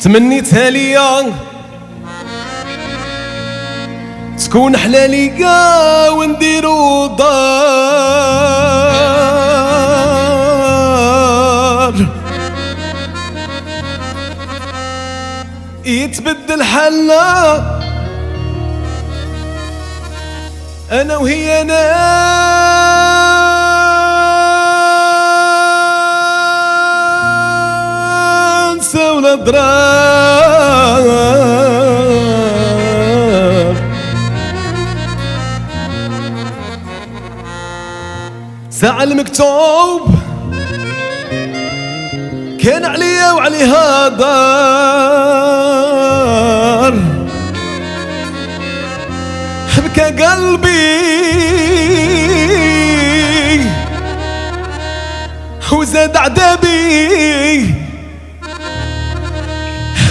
تمنيتها ليا تكون حلالية ونديرو دار يتبدل حالنا انا وهي ننسى ولا ضرار ساعة المكتوب كان عليا وعليها دار بكى قلبي وزاد عذابي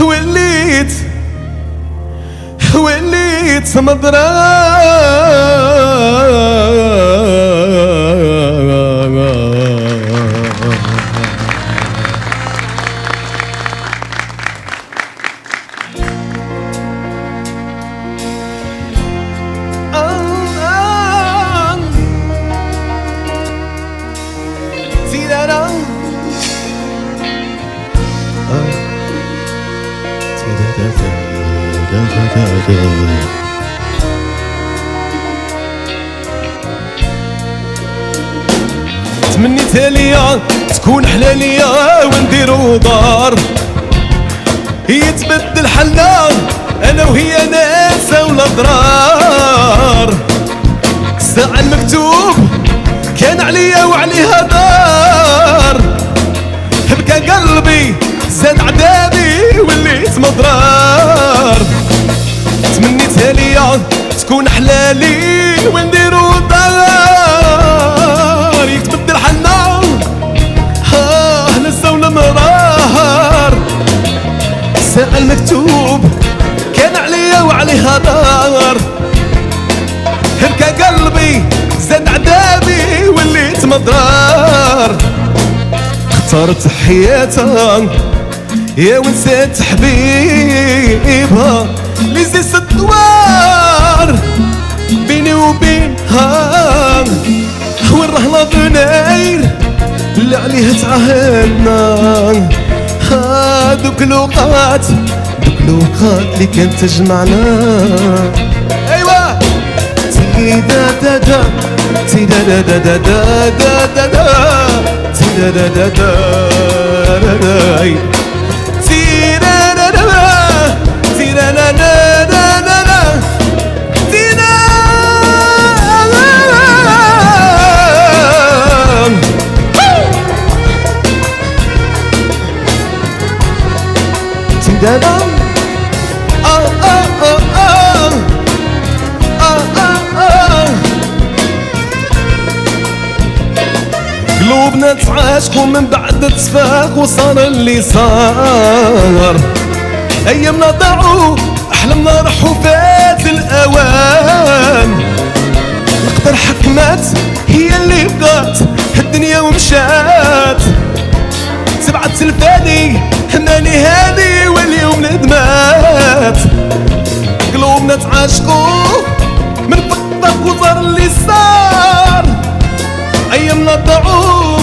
وليت تمنيتها ليا تكون حلالية ونديرو دار يتبدل حالنا انا وهي ناسة ولا ضرار الساعة المكتوب كان عليا وعليها دار بكى قلبي زاد عذابي وليت مضرار تمنيتها ليا تكون حلالي ونديرو دار يتبدل حالنا لسه ولا مرار الساعة المكتوب كان عليا وعليها دار بكى قلبي زاد عذابي وليت مضرار اختارت حياتها يا ونسيت حبيبها اللي زي الدوار بيني وبينها والرهلة بناير اللي عليها تعاهدنا دوك الوقات اللي كانت تجمعنا ايوا تيدا دا دا تيدا دا دا دا دا دا دا تيدا دا دا دا قلوبنا تعاشقوا من بعد اتفاق وصار اللي صار ايامنا ضاعوا احلامنا راحوا فات الاوان القدر حكمات هي اللي بقات الدنيا ومشات سبعة الفاني ماني هاني واليوم ندمات قلوبنا تعاشقوا من فقدك وصار اللي صار ايامنا ضاعوا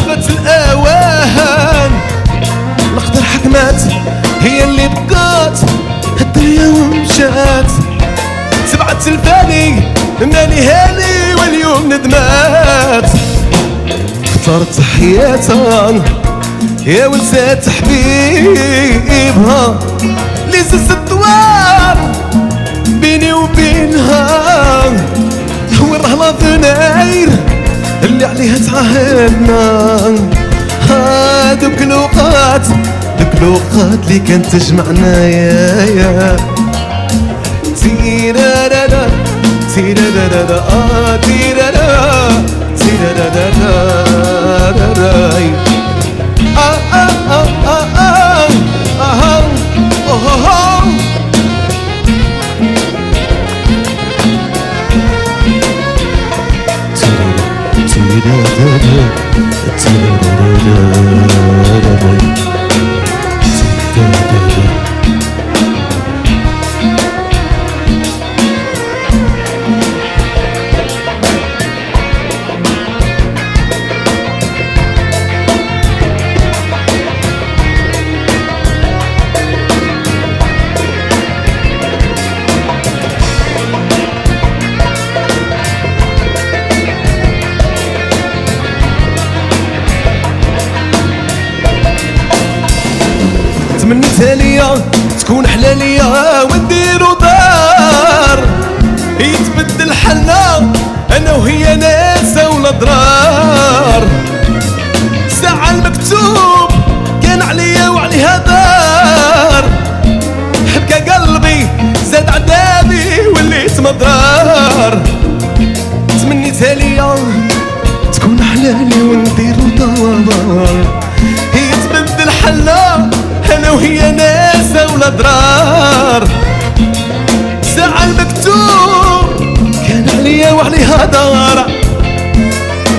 فات الاوان القدر حكمات هي اللي بقات الدنيا ومشات سبعة الفاني ماني هاني واليوم ندمات اختارت حياتها يا ونسيت حبيبها اللي زز الدوار بيني وبينها والرهلة بناير اللي عليها تعاهدنا دوك الوقات اللي كانت تجمعنا يا تيرارارا تيرارارا تيرارارا تمنيتها ليا تكون حلاليا ونديرو دار يتبدل حالنا انا وهي ناسة ولا ضرار. ساعة المكتوب كان عليا وعليها دار، بكى قلبي زاد عذابي وليت مضرار. تمنيتها ليا تكون حلالي ونديرو دار يتبدل حالنا انا وهي ناسة ولا ضرار. ساعة المكتوب كان عليا وعليها دار،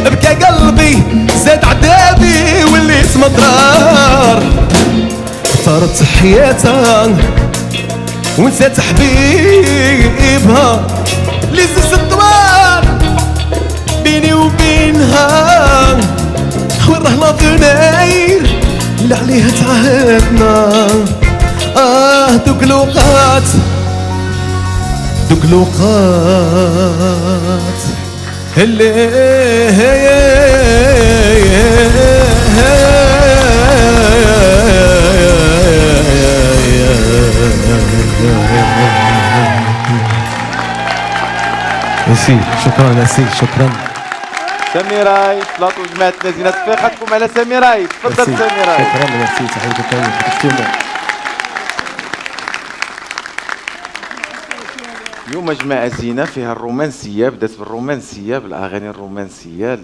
بكى قلبي زاد عذابي وليت مضرار. اختارت حياتها ونسات حبيبها اللي زز الدوار بيني وبينها. وين راه فناير اللي عليها تعهدنا. دوك الوقات دوك الوقات اللي ميرسي. شكرا اسي شكرا. سميراي طلعتوا جماعة الذين صفيقتكم على سميراي. تفضل سميراي. شكرا ميرسي تحياتكم. اليوم جماعة زينة فيها الرومانسية، بدات بالرومانسية بالأغاني الرومانسية.